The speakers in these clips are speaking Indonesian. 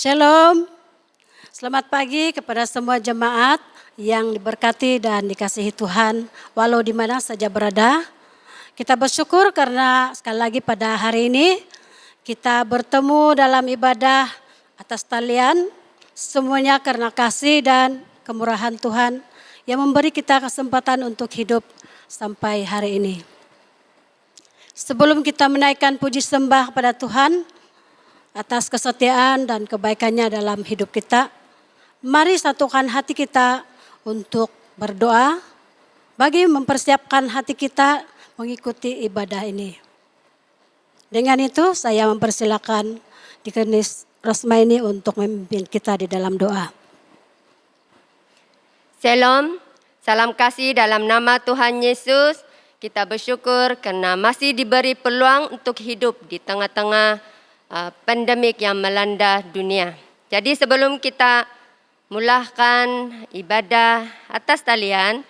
Shalom, selamat pagi kepada semua jemaat yang diberkati dan dikasihi Tuhan, walau di mana saja berada. Kita bersyukur karena sekali lagi pada hari ini kita bertemu dalam ibadah atas talian, semuanya karena kasih dan kemurahan Tuhan yang memberi kita kesempatan untuk hidup sampai hari ini. Sebelum kita menaikkan puji sembah kepada Tuhan atas kesetiaan dan kebaikannya dalam hidup kita, mari satukan hati kita untuk berdoa bagi mempersiapkan hati kita mengikuti ibadah ini. Dengan itu saya mempersilakan Dikenis Rosmaini untuk memimpin kita di dalam doa. Shalom, salam kasih dalam nama Tuhan Yesus. Kita bersyukur karena masih diberi peluang untuk hidup di tengah-tengah pandemik yang melanda dunia. Jadi sebelum kita mulakan ibadah atas talian,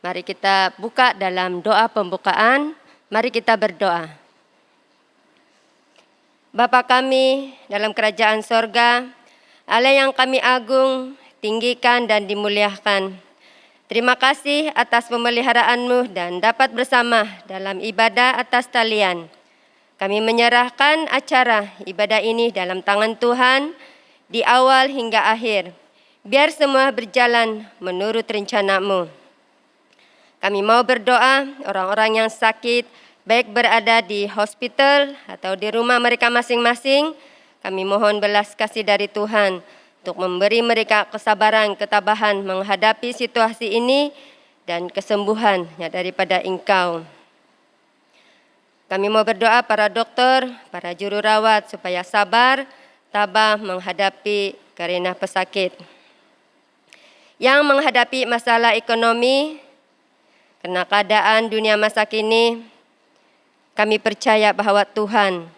mari kita buka dalam doa pembukaan. Mari kita berdoa. Bapa kami dalam kerajaan sorga, Allah yang kami agung, tinggikan dan dimuliakan. Terima kasih atas pemeliharaanmu dan dapat bersama dalam ibadah atas talian. Kami menyerahkan acara ibadah ini dalam tangan Tuhan di awal hingga akhir. Biar semua berjalan menurut rencana-Mu. Kami mau berdoa orang-orang yang sakit, baik berada di hospital atau di rumah mereka masing-masing. Kami mohon belas kasih dari Tuhan untuk memberi mereka kesabaran, ketabahan menghadapi situasi ini dan kesembuhan daripada Engkau. Kami mau berdoa para dokter, para juru rawat supaya sabar, tabah menghadapi karena pesakit. Yang menghadapi masalah ekonomi, karena keadaan dunia masa kini, kami percaya bahwa Tuhan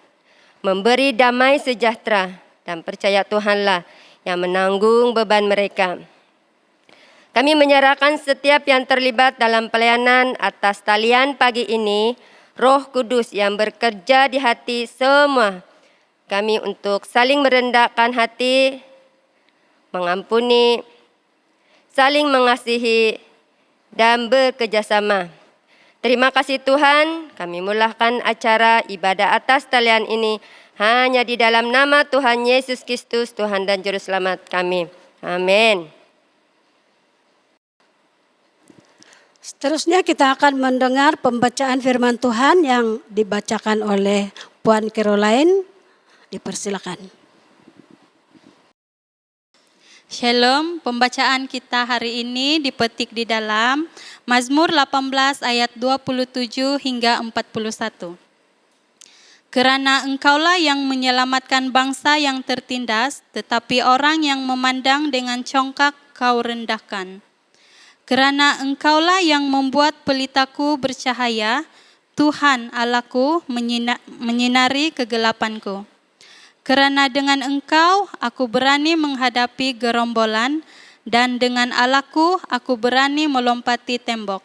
memberi damai sejahtera dan percaya Tuhanlah yang menanggung beban mereka. Kami menyerahkan setiap yang terlibat dalam pelayanan atas talian pagi ini, Roh Kudus yang bekerja di hati semua kami untuk saling merendahkan hati, mengampuni, saling mengasihi, dan bekerjasama. Terima kasih Tuhan, kami mulakan acara ibadah atas talian ini hanya di dalam nama Tuhan Yesus Kristus, Tuhan dan Juru Selamat kami. Amin. Seterusnya kita akan mendengar pembacaan firman Tuhan yang dibacakan oleh Puan Caroline. Dipersilakan. Shalom, pembacaan kita hari ini dipetik di dalam Mazmur 18 ayat 27 hingga 41. Kerana Engkaulah yang menyelamatkan bangsa yang tertindas, tetapi orang yang memandang dengan congkak Kau rendahkan. Kerana Engkaulah yang membuat pelitaku bercahaya, Tuhan Allahku menyinari kegelapanku. Kerana dengan Engkau aku berani menghadapi gerombolan, dan dengan Allahku aku berani melompati tembok.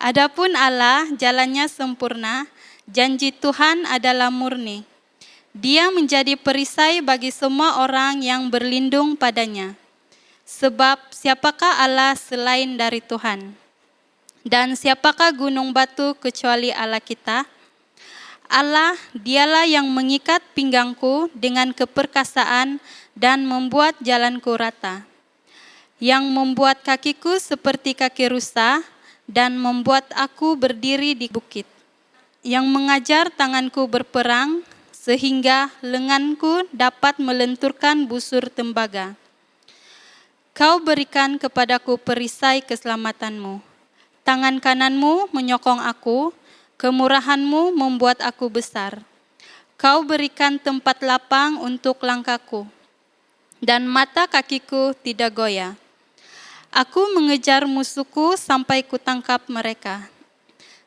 Adapun Allah jalannya sempurna, janji Tuhan adalah murni. Dia menjadi perisai bagi semua orang yang berlindung padanya. Sebab siapakah Allah selain dari Tuhan? Dan siapakah gunung batu kecuali Allah kita? Allah, dialah yang mengikat pinggangku dengan keperkasaan dan membuat jalanku rata. Yang membuat kakiku seperti kaki rusa dan membuat aku berdiri di bukit. Yang mengajar tanganku berperang sehingga lenganku dapat melenturkan busur tembaga. Kau berikan kepadaku perisai keselamatanmu. Tangan kananmu menyokong aku, kemurahanmu membuat aku besar. Kau berikan tempat lapang untuk langkahku, dan mata kakiku tidak goyah. Aku mengejar musuhku sampai kutangkap mereka,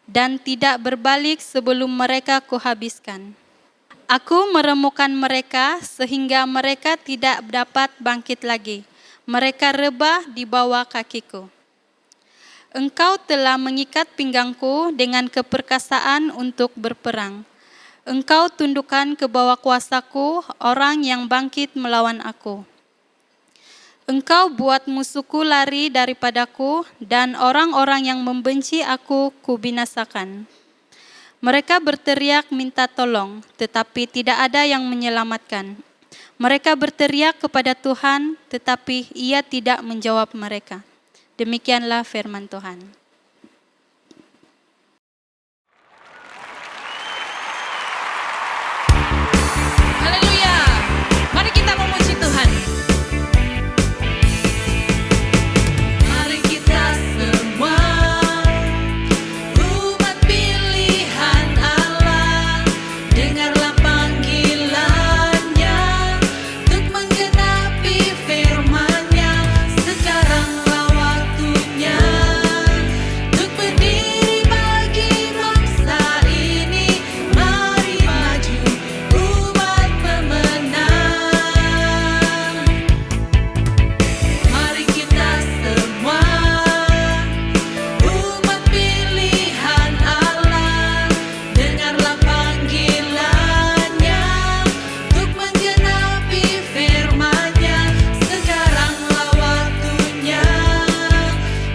dan tidak berbalik sebelum mereka kuhabiskan. Aku meremukan mereka sehingga mereka tidak dapat bangkit lagi. Mereka rebah di bawah kakiku. Engkau telah mengikat pinggangku dengan keperkasaan untuk berperang. Engkau tundukkan ke bawah kuasaku orang yang bangkit melawan aku. Engkau buat musuhku lari daripadaku, dan orang-orang yang membenci aku kubinasakan. Mereka berteriak minta tolong, tetapi tidak ada yang menyelamatkan. Mereka berteriak kepada Tuhan, tetapi Ia tidak menjawab mereka. Demikianlah firman Tuhan. Haleluya. Mari kita memuji Tuhan. Mari kita semua umat pilihan Allah, dengarlah panggilannya untuk menggenapi firman-Nya. Sekaranglah waktunya untuk berdiri bagi bangsa ini. Mari maju umat pemenang. Mari kita semua umat pilihan Allah, dengarlah panggilannya untuk menggenapi firman-Nya. Sekaranglah waktunya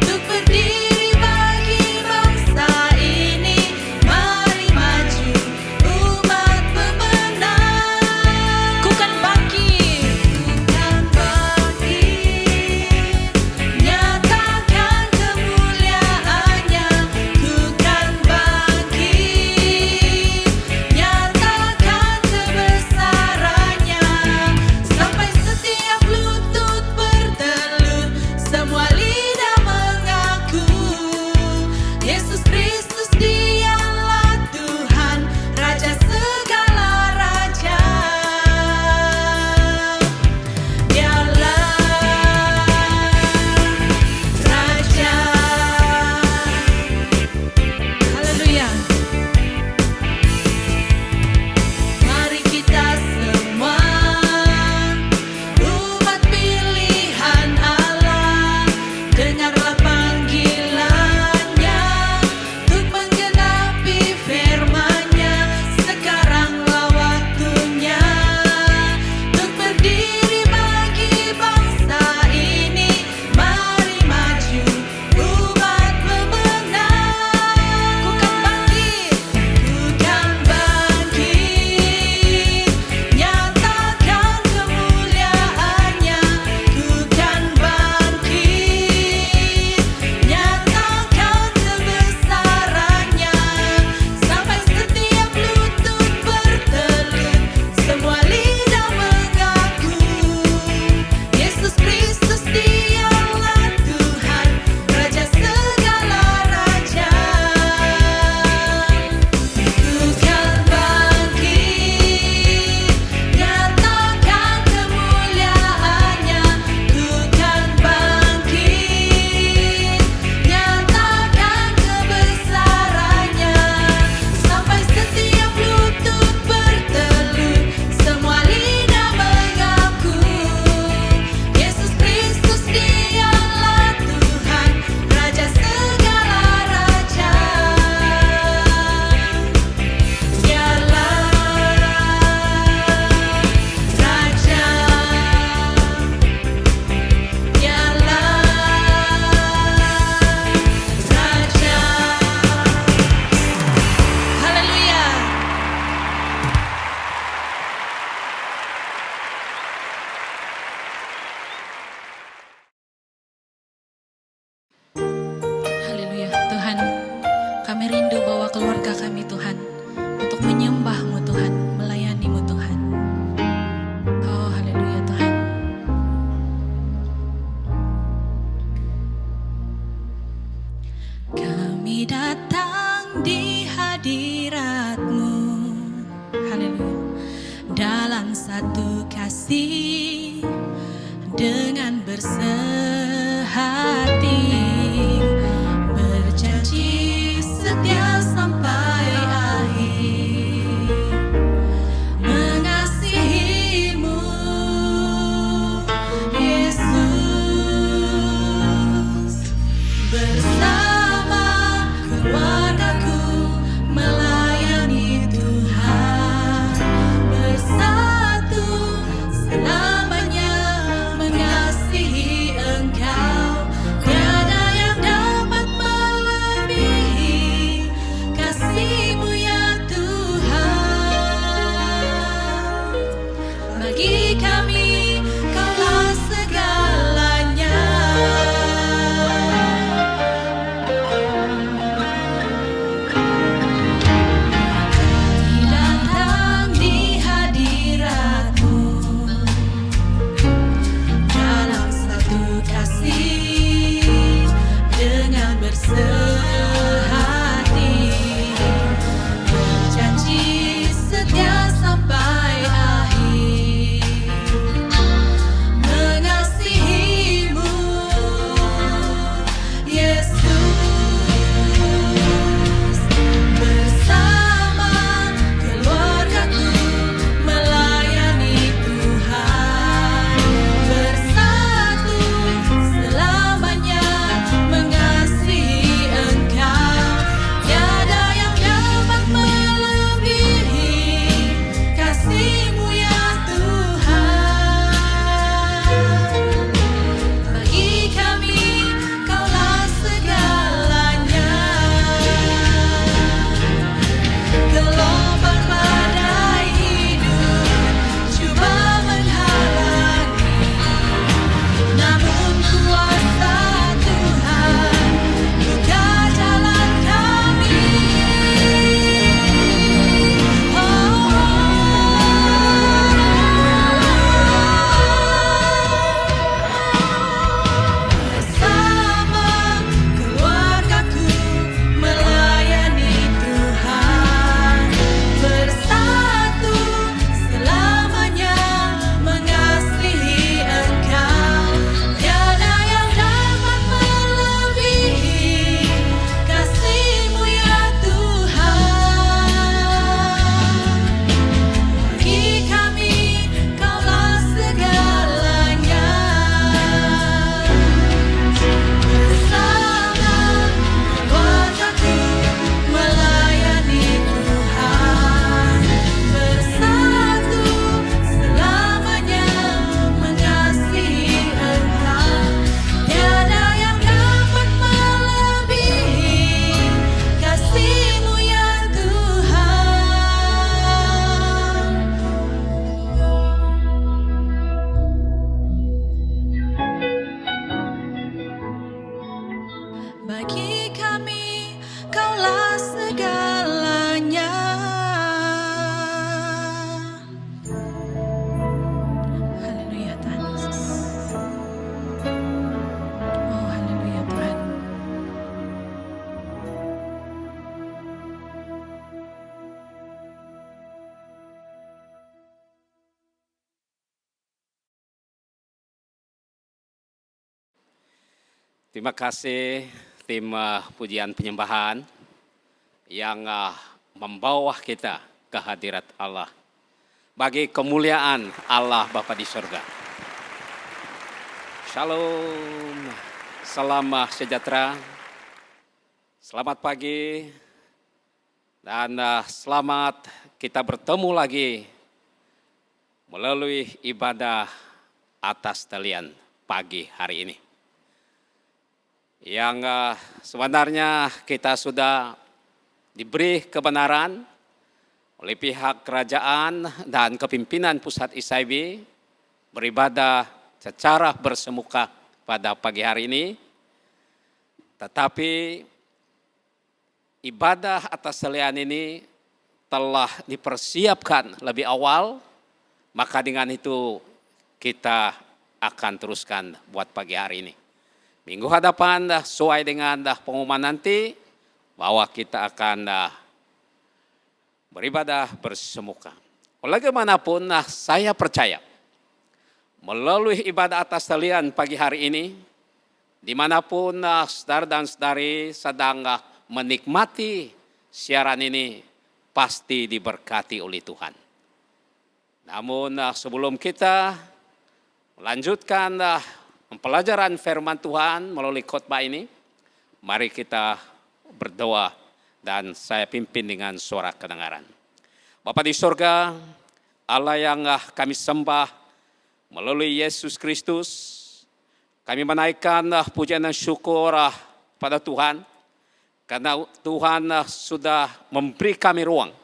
untuk berdiri bagi bangsa ini. Mari maju umat pemenang. Ku kan bangkit, nyatakan kemuliaan-Nya. Ku kan bangkit, nyatakan kebesaran-Nya. Sampai setiap lutut bertelut, semua lidah mengaku Yesus Kristus Dialah Tuhan, Raja segala raja. Dialah Raja. Haleluya. Mari kita semua umat pilihan Allah, dengarlah panggilannya untuk menggenapi firman-Nya. Sekaranglah waktunya untuk berdiri bagi bangsa ini. Mari maju umat pemenang. Ku kan bangkit, nyatakan kemuliaan-Nya. Ku kan bangkit, nyatakan kebesaran-Nya. Sampai setiap lutut bertelut, semua lidah mengaku Yesus Kristus Dialah Tuhan, Raja segala raja. Ku kan bangkit, nyatakan kemuliaan-Nya. Ku kan bangkit, nyatakan kebesaran-Nya. Sampai setiap lutut bertelut, semua lidah mengaku Yesus Kristus Dialah Tuhan, Raja segala raja. Dialah Raja. Dialah Raja. Haleluya. Haleluya. Tuhan, kami rindu bawa keluarga kami Tuhan untuk menyembah-Mu Tuhan, melayani-Mu Tuhan. Oh haleluya Tuhan. Kami datang di hadirat-Mu, haleluya, dalam satu kasih dengan bersehati, berjanji setia sampai akhir, mengasihi-Mu Yesus. Bersama keluargaku melayani Tuhan. Engkaulah segalanya. Haleluya Tuhan Yesus. Oh haleluya Tuhan. Terima kasih tim pujian penyembahan yang membawa kita ke hadirat Allah bagi kemuliaan Allah Bapa di surga. Shalom, salam sejahtera, selamat pagi, dan selamat kita bertemu lagi melalui ibadah atas talian pagi hari ini. Yang sebenarnya kita sudah diberi kebenaran oleh pihak kerajaan dan kepimpinan pusat ICIB beribadah secara bersemuka pada pagi hari ini. Tetapi ibadah atas talian ini telah dipersiapkan lebih awal, maka dengan itu kita akan teruskan buat pagi hari ini. Minggu hadapan sesuai dengan pengumuman nanti bahwa kita akan beribadah bersemuka. Bagaimanapun saya percaya melalui ibadah atas talian pagi hari ini, dimanapun saudara dan saudari sedang menikmati siaran ini, pasti diberkati oleh Tuhan. Namun sebelum kita melanjutkan pelajaran firman Tuhan melalui khotbah ini, mari kita berdoa dan saya pimpin dengan suara kedengaran. Bapa di surga, Allah yang kami sembah melalui Yesus Kristus, kami menaikkan pujian dan syukur pada Tuhan, karena Tuhan sudah memberi kami ruang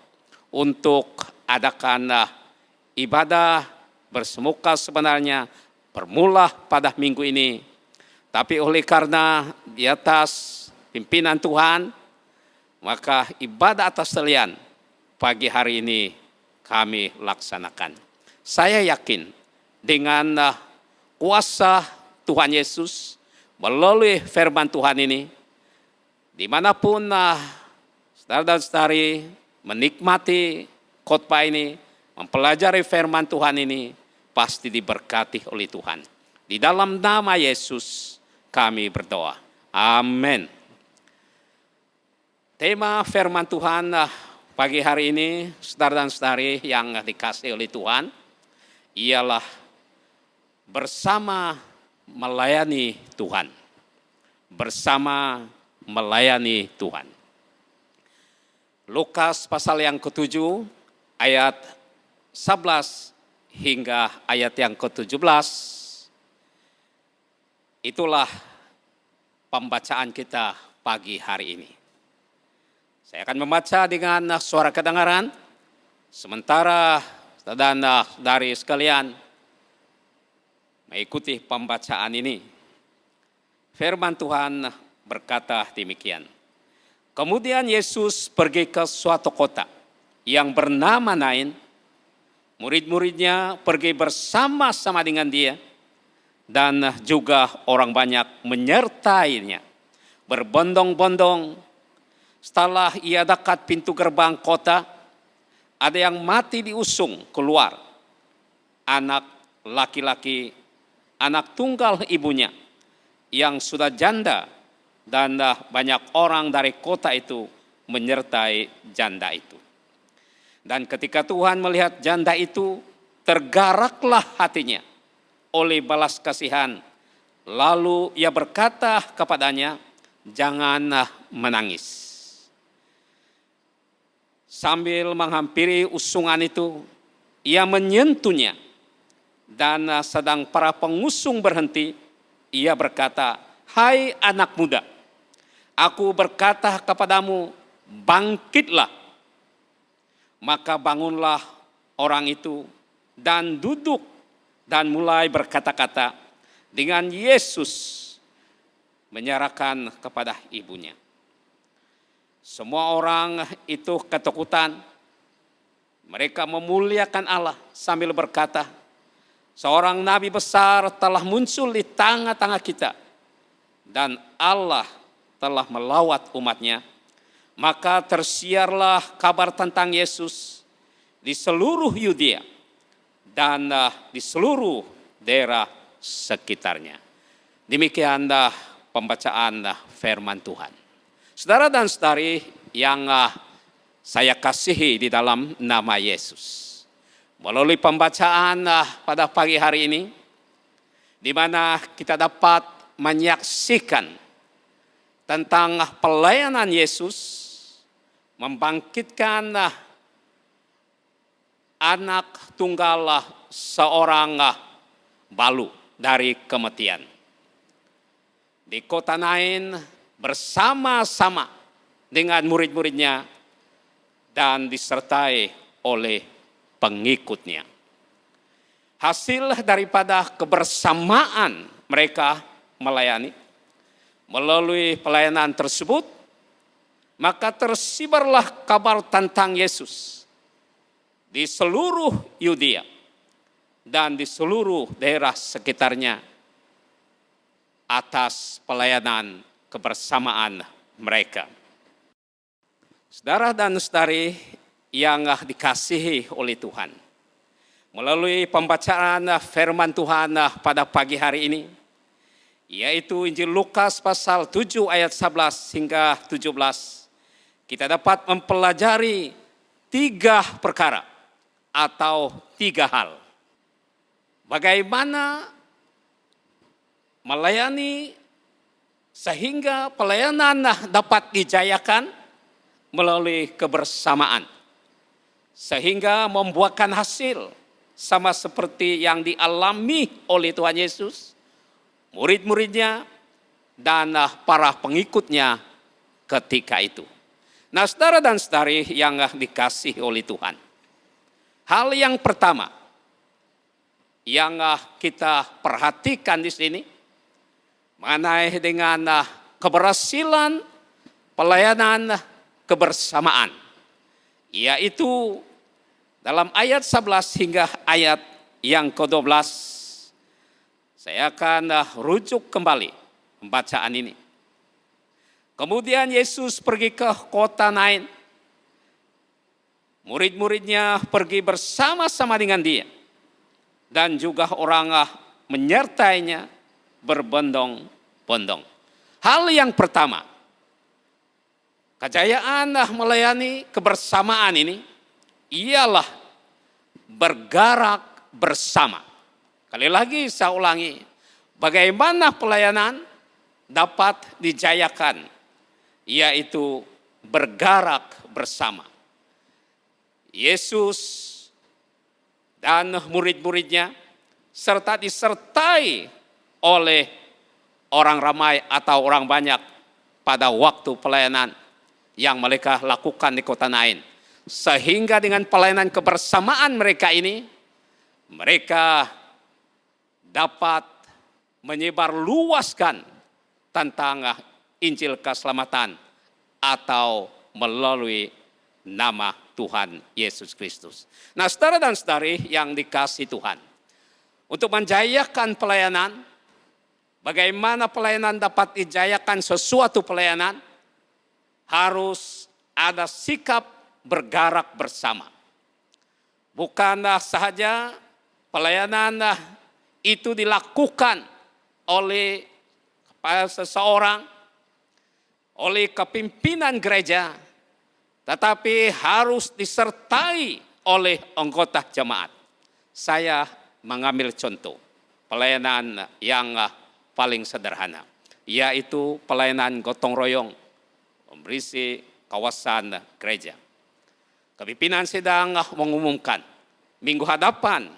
untuk adakan ibadah bersemuka sebenarnya bermula pada minggu ini. Tapi oleh karena di atas pimpinan Tuhan, maka ibadah atas talian pagi hari ini kami laksanakan. Saya yakin dengan kuasa Tuhan Yesus melalui firman Tuhan ini, dimanapun saudara dan saudari menikmati khotbah ini, mempelajari firman Tuhan ini, pasti diberkati oleh Tuhan. Di dalam nama Yesus kami berdoa. Amin. Tema firman Tuhan pagi hari ini, saudara dan saudari yang dikasihi oleh Tuhan, ialah bersama melayani Tuhan. Bersama melayani Tuhan. Lukas pasal yang ke-7 ayat 11 hingga ayat yang ke-17, itulah pembacaan kita pagi hari ini. Saya akan membaca dengan suara kedengaran, sementara dan dari sekalian mengikuti pembacaan ini. Firman Tuhan berkata demikian. Kemudian Yesus pergi ke suatu kota yang bernama Nain. Murid-muridnya pergi bersama-sama dengan dia, dan juga orang banyak menyertainya. Berbondong-bondong, setelah ia dekat pintu gerbang kota, ada yang mati diusung keluar. Anak laki-laki, anak tunggal ibunya, yang sudah janda, dan banyak orang dari kota itu menyertai janda itu. Dan ketika Tuhan melihat janda itu, tergaraklah hatinya oleh balas kasihan. Lalu ia berkata kepadanya, janganlah menangis. Sambil menghampiri usungan itu, ia menyentuhnya. Dan sedang para pengusung berhenti, ia berkata, hai anak muda, aku berkata kepadamu, bangkitlah. Maka bangunlah orang itu dan duduk dan mulai berkata-kata dengan Yesus menyerahkan kepada ibunya. Semua orang itu ketakutan. Mereka memuliakan Allah sambil berkata, seorang nabi besar telah muncul di tengah-tengah kita. Dan Allah telah melawat umatnya. Maka tersiarlah kabar tentang Yesus di seluruh Yudea dan di seluruh daerah sekitarnya. Demikian pembacaan firman Tuhan. Saudara dan saudari yang saya kasihi di dalam nama Yesus. Melalui pembacaan pada pagi hari ini, di mana kita dapat menyaksikan tentang pelayanan Yesus membangkitkan anak tunggal seorang balu dari kematian. Di kota Nain bersama-sama dengan murid-muridnya dan disertai oleh pengikutnya. Hasil daripada kebersamaan mereka melayani, melalui pelayanan tersebut, maka tersibarlah kabar tentang Yesus di seluruh Yudea dan di seluruh daerah sekitarnya atas pelayanan kebersamaan mereka. Saudara dan saudari yang dikasihi oleh Tuhan, melalui pembacaan firman Tuhan pada pagi hari ini, yaitu Injil Lukas pasal 7 ayat 11 hingga 17, kita dapat mempelajari 3 perkara atau 3 hal. Bagaimana melayani sehingga pelayanan dapat dijayakan melalui kebersamaan. Sehingga membuahkan hasil sama seperti yang dialami oleh Tuhan Yesus, murid-muridnya, dan para pengikutnya ketika itu. Nah, saudara dan saudari yang dikasihi oleh Tuhan. Hal yang pertama yang kita perhatikan di sini mengenai dengan keberhasilan pelayanan kebersamaan, yaitu dalam ayat 11 hingga ayat yang ke-12. Saya akan rujuk kembali pembacaan ini. Kemudian Yesus pergi ke kota Nain. Murid-muridnya pergi bersama-sama dengan dia. Dan juga orang menyertainya berbondong-bondong. Hal yang pertama, kejayaan melayani kebersamaan ini ialah bergerak bersama. Kali lagi saya ulangi, bagaimana pelayanan dapat dijayakan, yaitu bergerak bersama. Yesus dan murid-muridnya serta disertai oleh orang ramai atau orang banyak pada waktu pelayanan yang mereka lakukan di kota Nain. Sehingga dengan pelayanan kebersamaan mereka ini, mereka dapat menyebarluaskan tentang Injil keselamatan atau melalui nama Tuhan Yesus Kristus. Nah, saudara dan saudari yang dikasihi Tuhan, untuk menjayakan pelayanan, bagaimana pelayanan dapat dijayakan sesuatu pelayanan, harus ada sikap bergerak bersama. Bukanlah sahaja pelayanan itu dilakukan oleh seseorang, oleh kepimpinan gereja, tetapi harus disertai oleh anggota jemaat. Saya mengambil contoh pelayanan yang paling sederhana, yaitu pelayanan gotong royong berisi kawasan gereja. Kepimpinan sedang mengumumkan minggu hadapan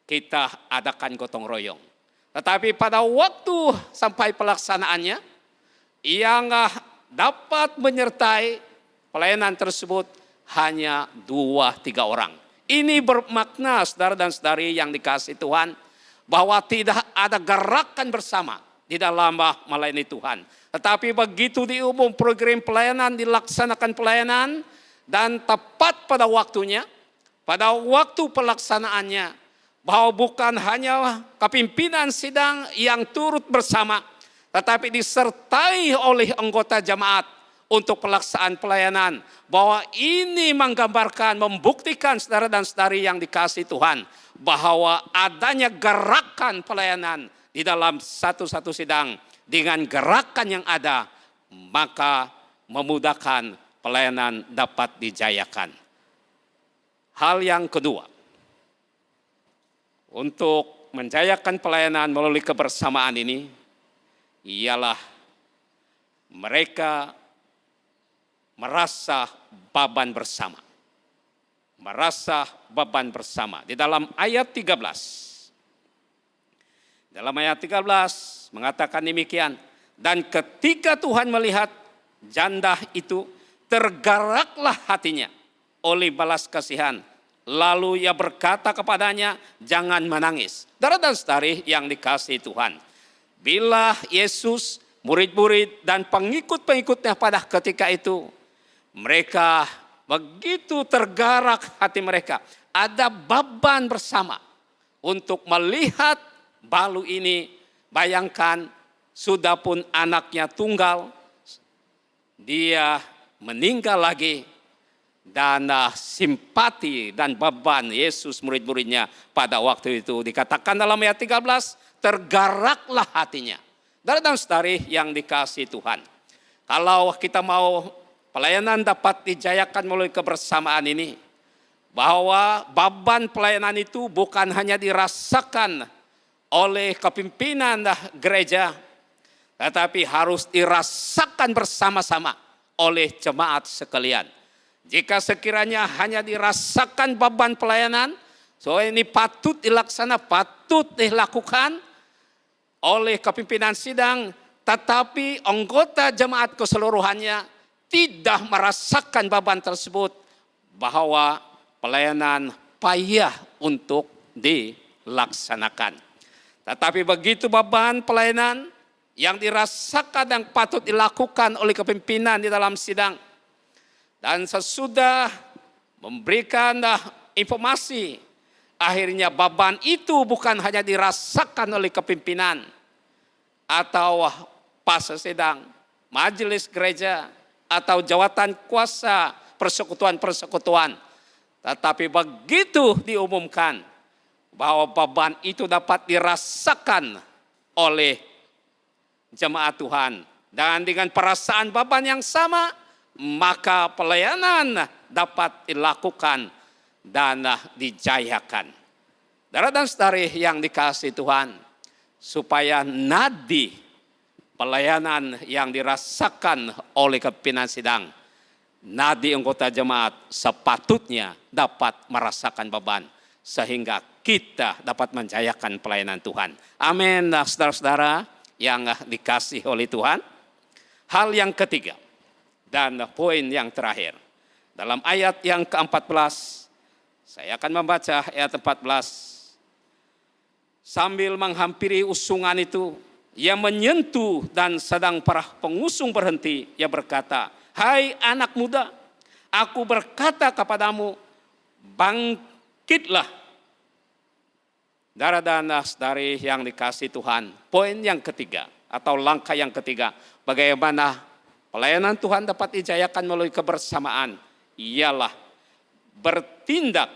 kita adakan gotong royong. Tetapi pada waktu sampai pelaksanaannya, yang dapat menyertai pelayanan tersebut hanya 2-3 orang. Ini bermakna, saudara dan saudari yang dikasihi Tuhan, bahwa tidak ada gerakan bersama di dalam melayani Tuhan. Tetapi begitu diumum program pelayanan, dilaksanakan pelayanan, dan tepat pada waktunya, pada waktu pelaksanaannya, bahwa bukan hanya kepimpinan sidang yang turut bersama, tetapi disertai oleh anggota jemaat untuk pelaksanaan pelayanan. Bahwa ini menggambarkan, membuktikan saudara dan saudari yang dikasihi Tuhan, bahwa adanya gerakan pelayanan di dalam satu-satu sidang. Dengan gerakan yang ada, maka memudahkan pelayanan dapat dijayakan. Hal yang kedua, untuk menjayakan pelayanan melalui kebersamaan ini, ialah mereka merasa beban bersama. Merasa beban bersama. Di dalam ayat 13. Dalam ayat 13 mengatakan demikian. Dan ketika Tuhan melihat janda itu, tergeraklah hatinya oleh balas kasihan. Lalu ia berkata kepadanya, jangan menangis. Saudara dan saudari yang dikasihi Tuhan. Bila Yesus, murid-murid dan pengikut-pengikutnya pada ketika itu, mereka begitu tergerak hati mereka. Ada beban bersama untuk melihat balu ini. Bayangkan, sudah pun anaknya tunggal, dia meninggal lagi. Dan simpati dan beban Yesus murid-muridnya pada waktu itu. Dikatakan dalam ayat 13, tergeraklah hatinya. Dan saudari yang dikasihi Tuhan. Kalau kita mau pelayanan dapat dijayakan melalui kebersamaan ini, bahwa beban pelayanan itu bukan hanya dirasakan oleh kepimpinan gereja, tetapi harus dirasakan bersama-sama oleh jemaat sekalian. Jika sekiranya hanya dirasakan beban pelayanan, so ini patut dilaksanakan, patut dilakukan oleh kepimpinan sidang, tetapi anggota jemaat keseluruhannya tidak merasakan beban tersebut, bahwa pelayanan payah untuk dilaksanakan. Tetapi begitu beban pelayanan yang dirasakan yang patut dilakukan oleh kepimpinan di dalam sidang. Dan sesudah memberikan informasi, akhirnya beban itu bukan hanya dirasakan oleh kepimpinan atau pastor sidang, majelis gereja, atau jawatan kuasa persekutuan-persekutuan. Tetapi begitu diumumkan bahwa beban itu dapat dirasakan oleh jemaat Tuhan. Dan dengan perasaan beban yang sama, maka pelayanan dapat dilakukan dan dijayakan. Saudara dan saudari yang dikasihi Tuhan, supaya nadi pelayanan yang dirasakan oleh kepimpinan sidang, nadi anggota jemaat sepatutnya dapat merasakan beban, sehingga kita dapat menjayakan pelayanan Tuhan. Amin, saudara-saudara yang dikasihi oleh Tuhan. Hal yang ketiga dan poin yang terakhir. Dalam ayat yang ke-14, saya akan membaca ayat 14. Sambil menghampiri usungan itu, ia menyentuh dan sedang para pengusung berhenti. Ia berkata, hai anak muda, aku berkata kepadamu, bangkitlah. Saudara dan saudari yang dikasihi Tuhan, poin yang ketiga atau langkah yang ketiga, bagaimana pelayanan Tuhan dapat dijayakan melalui kebersamaan, ialah bertindak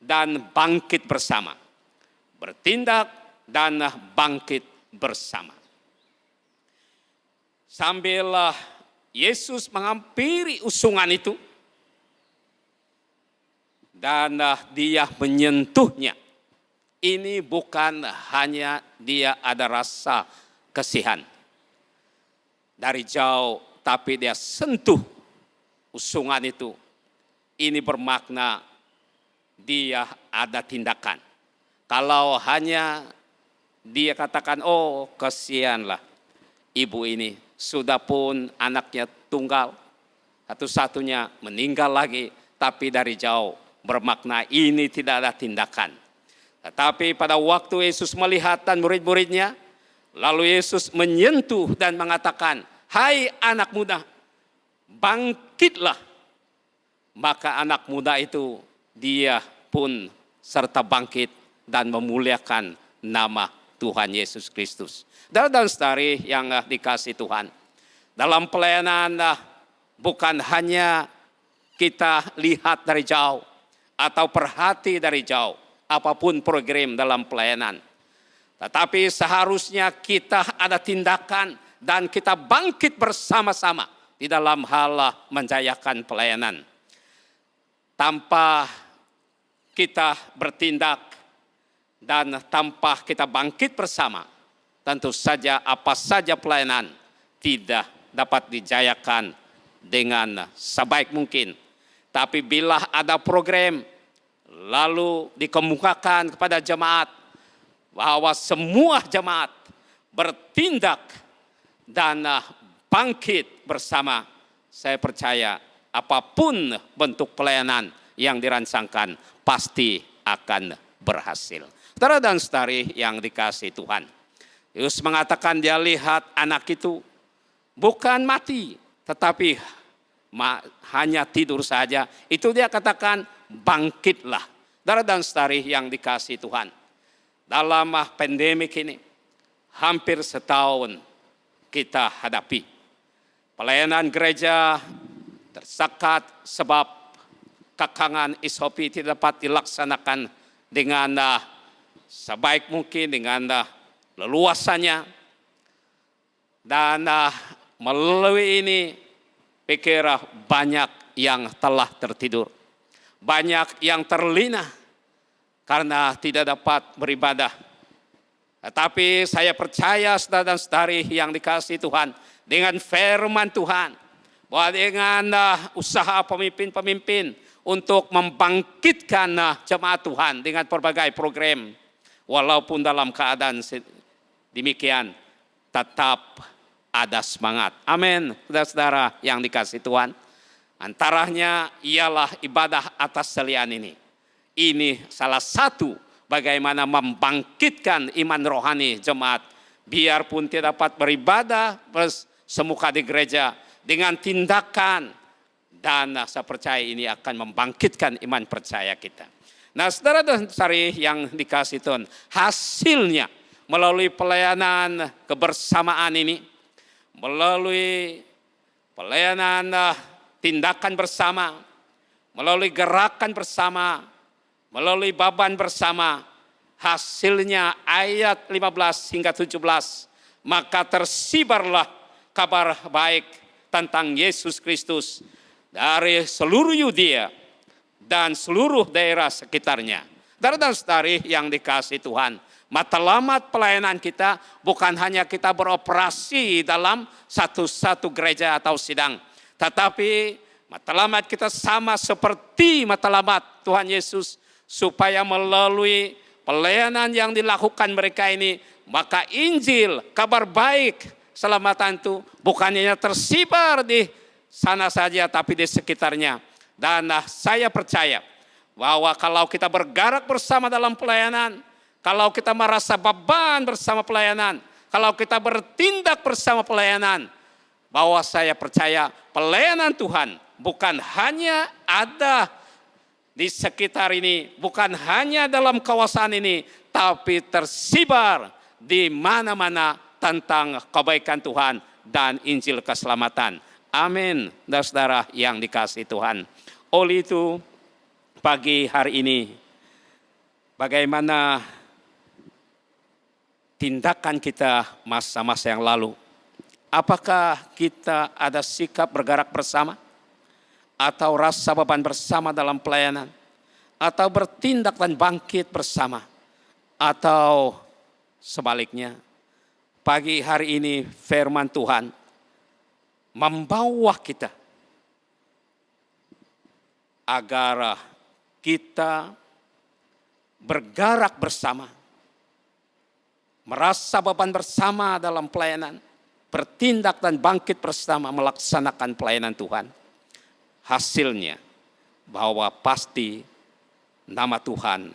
dan bangkit bersama. Bertindak dan bangkit bersama. Sambil Yesus menghampiri usungan itu, dan dia menyentuhnya. Ini bukan hanya dia ada rasa kasihan dari jauh, tapi dia sentuh usungan itu. Ini bermakna dia ada tindakan. Kalau hanya dia katakan, oh kasihanlah ibu ini, sudah pun anaknya tunggal, satu-satunya meninggal lagi, tapi dari jauh bermakna ini tidak ada tindakan. Tetapi pada waktu Yesus melihat dan murid-muridnya, Lalu Yesus menyentuh dan mengatakan, "Hai anak muda, bangkitlah." Maka anak muda itu dia pun serta bangkit dan memuliakan nama Tuhan Yesus Kristus. Dan saudari yang dikasih Tuhan, dalam pelayanan bukan hanya kita lihat dari jauh atau perhati dari jauh apapun program dalam pelayanan, tetapi seharusnya kita ada tindakan dan kita bangkit bersama-sama di dalam hal menjayakan pelayanan. Tanpa kita bertindak dan tanpa kita bangkit bersama, tentu saja apa saja pelayanan tidak dapat dijayakan dengan sebaik mungkin. Tapi bila ada program lalu dikemukakan kepada jemaat bahwa semua jemaat bertindak dan bangkit bersama, saya percaya apapun bentuk pelayanan yang dirancangkan pasti akan berhasil. Saudara dan saudari yang dikasihi Tuhan, Yesus mengatakan dia lihat anak itu bukan mati, tetapi hanya tidur saja. Itu dia katakan bangkitlah. Saudara dan saudari yang dikasihi Tuhan, dalam pandemik ini hampir setahun kita hadapi. Pelayanan gereja tersekat sebab kekangan SOP tidak dapat dilaksanakan dengan sebaik mungkin, dengan leluasannya. Dan melalui ini pikir banyak yang telah tertidur. Banyak yang terlina karena tidak dapat beribadah. Tetapi saya percaya saudara dan saudari yang dikasihi Tuhan, dengan firman Tuhan, bahwa dengan usaha pemimpin-pemimpin untuk membangkitkan jemaat Tuhan dengan berbagai program, walaupun dalam keadaan demikian, tetap ada semangat. Amin, saudara-saudara yang dikasihi Tuhan. Antaranya ialah ibadah atas selian ini. Ini salah satu bagaimana membangkitkan iman rohani jemaat. Biarpun tidak dapat beribadah semuka di gereja, dengan tindakan, dan saya percaya ini akan membangkitkan iman percaya kita. Nah, saudara dan saudari yang dikasihi Tuhan, hasilnya melalui pelayanan kebersamaan ini, melalui pelayanan tindakan bersama, melalui gerakan bersama, melalui beban bersama, hasilnya ayat 15 hingga 17, maka tersibarlah kabar baik tentang Yesus Kristus dari seluruh Yudea dan seluruh daerah sekitarnya. Saudara dan saudari yang dikasihi Tuhan, matlamat pelayanan kita bukan hanya kita beroperasi dalam satu gereja atau sidang, tetapi matlamat kita sama seperti matlamat Tuhan Yesus, supaya melalui pelayanan yang dilakukan mereka ini, maka Injil, kabar baik, keselamatan itu bukan hanya tersebar di sana saja, tapi di sekitarnya. Dan saya percaya bahwa kalau kita bergerak bersama dalam pelayanan, kalau kita merasa beban bersama pelayanan, kalau kita bertindak bersama pelayanan, bahwa saya percaya pelayanan Tuhan bukan hanya ada di sekitar ini, bukan hanya dalam kawasan ini, tapi tersebar di mana-mana tentang kebaikan Tuhan dan Injil keselamatan. Amin, saudara yang dikasihi Tuhan. Oleh itu, pagi hari ini, bagaimana tindakan kita masa-masa yang lalu? Apakah kita ada sikap bergerak bersama? Atau rasa beban bersama dalam pelayanan? Atau bertindak dan bangkit bersama? Atau sebaliknya? Pagi hari ini firman Tuhan membawa kita agar kita bergerak bersama, merasa beban bersama dalam pelayanan, bertindak dan bangkit bersama melaksanakan pelayanan Tuhan. Hasilnya bahwa pasti nama Tuhan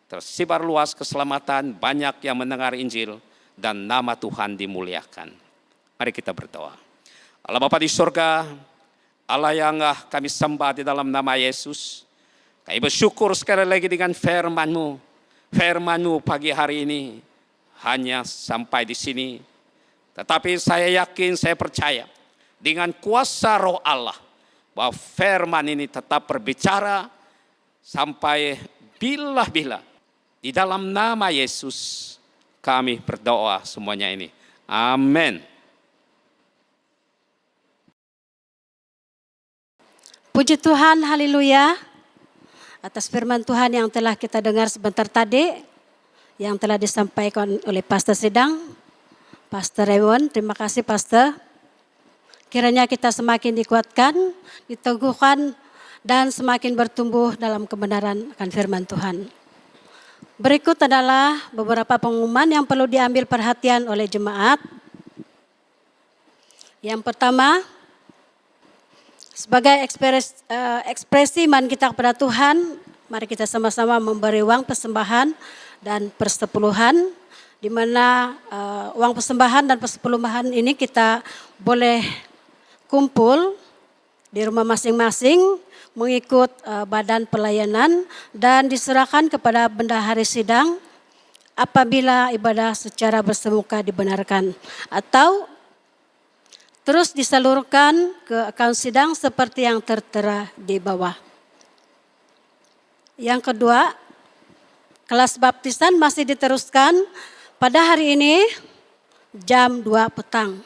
tersebar luas keselamatan, banyak yang mendengar Injil, dan nama Tuhan dimuliakan. Mari kita berdoa. Allah Bapa di surga, Allah yang kami sembah di dalam nama Yesus, kami bersyukur sekali lagi dengan firman-Mu. Firman-Mu pagi hari ini hanya sampai di sini. Tetapi saya yakin, saya percaya dengan kuasa Roh Allah bahwa firman ini tetap berbicara sampai bila-bila. Di dalam nama Yesus kami berdoa semuanya ini. Amin. Puji Tuhan, haleluya. Atas firman Tuhan yang telah kita dengar sebentar tadi, yang telah disampaikan oleh Pastor Sidang, Pastor Raymond. Terima kasih Pastor. Kiranya kita semakin dikuatkan, diteguhkan, dan semakin bertumbuh dalam kebenaran akan firman Tuhan. Berikut adalah beberapa pengumuman yang perlu diambil perhatian oleh jemaat. Yang pertama, sebagai ekspresi iman kita kepada Tuhan, mari kita sama-sama memberi uang persembahan dan persepuluhan, di mana uang persembahan dan persepuluhan ini kita boleh kumpul di rumah masing-masing mengikut badan pelayanan dan diserahkan kepada bendahari sidang apabila ibadah secara bersemuka dibenarkan, atau terus disalurkan ke akaun sidang seperti yang tertera di bawah. Yang kedua, kelas baptisan masih diteruskan pada hari ini jam 2 petang.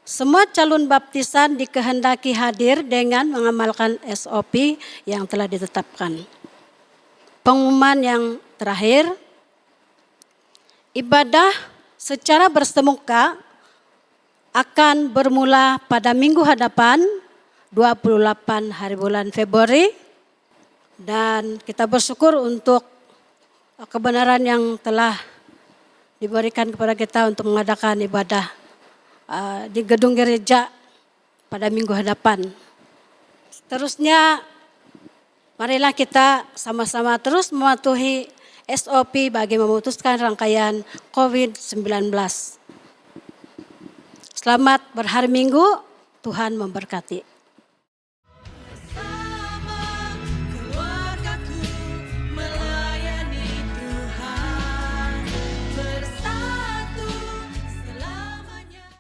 Semua calon baptisan dikehendaki hadir dengan mengamalkan SOP yang telah ditetapkan. Pengumuman yang terakhir, ibadah secara bersemuka akan bermula pada minggu hadapan 28 hari bulan Februari, dan kita bersyukur untuk kebenaran yang telah diberikan kepada kita untuk mengadakan ibadah di gedung gereja pada minggu hadapan. Seterusnya, marilah kita sama-sama terus mematuhi SOP bagi memutuskan rangkaian COVID-19. Selamat berhari Minggu, Tuhan memberkati.